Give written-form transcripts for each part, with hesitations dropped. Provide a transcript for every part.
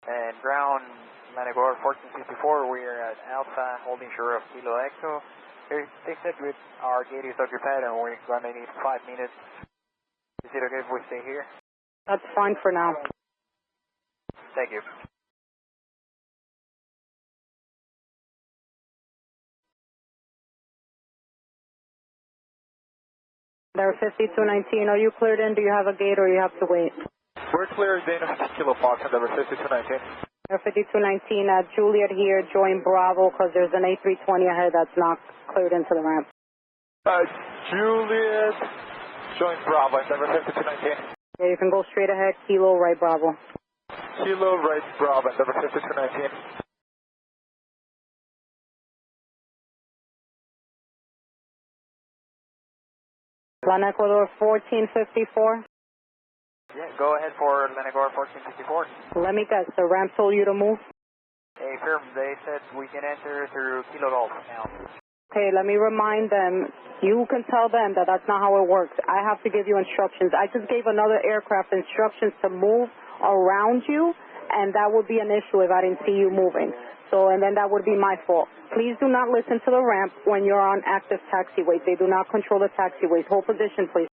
And ground, Managor 1454, we are at Alpha, holding shore of Kilo Echo. They said with our gate is occupied and we're going to need 5 minutes. Is it okay if we stay here? That's fine for now. Thank you. There 5219, are you cleared in? Do you have a gate or you have to wait? We're clear, Dana Kilo Fox, and number 5219. There 5219 at Juliet here, join Bravo because there's an A320 ahead that's not cleared into the ramp. Juliet, join Bravo, number 5219. Yeah, you can go straight ahead, Kilo, right Bravo. Kilo, right Bravo, number 5219. Plan Ecuador 1454. Yeah, go ahead for Lenagor 1454. Let me guess, the ramp told you to move? Hey, firm, they said we can enter through Kilo Golf now. Okay, let me remind them, you can tell them that that's not how it works. I have to give you instructions. I just gave another aircraft instructions to move around you, and that would be an issue if I didn't see you moving. So, and then that would be my fault. Please do not listen to the ramp when you're on active taxiways. They do not control the taxiways. Hold position, please.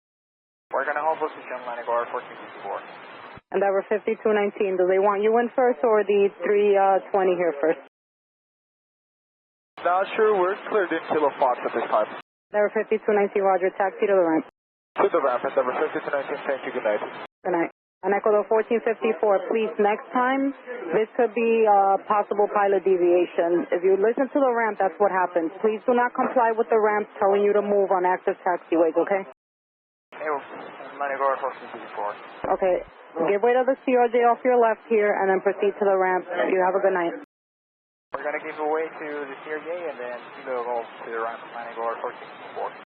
We're going to hold position, Lenagor 1454. And that were 5219. Do they want you in first or the 320 here first? Not sure, we're cleared in Kilo Fox at this time. That were 5219, roger. Taxi to the ramp. To the ramp, at number 5219, thank you, good night. Good night. And Ecuador 1454, please, next time, this could be a possible pilot deviation. If you listen to the ramp, that's what happens. Please do not comply with the ramp telling you to move on active taxiways, okay? Hey, Lenagor 1454. Okay, give way to the CRJ off your left here and then proceed to the ramp. You have a good night. We're going to give away to the CRJ and then Kilo Golf to the ramp, Lenagor 1454.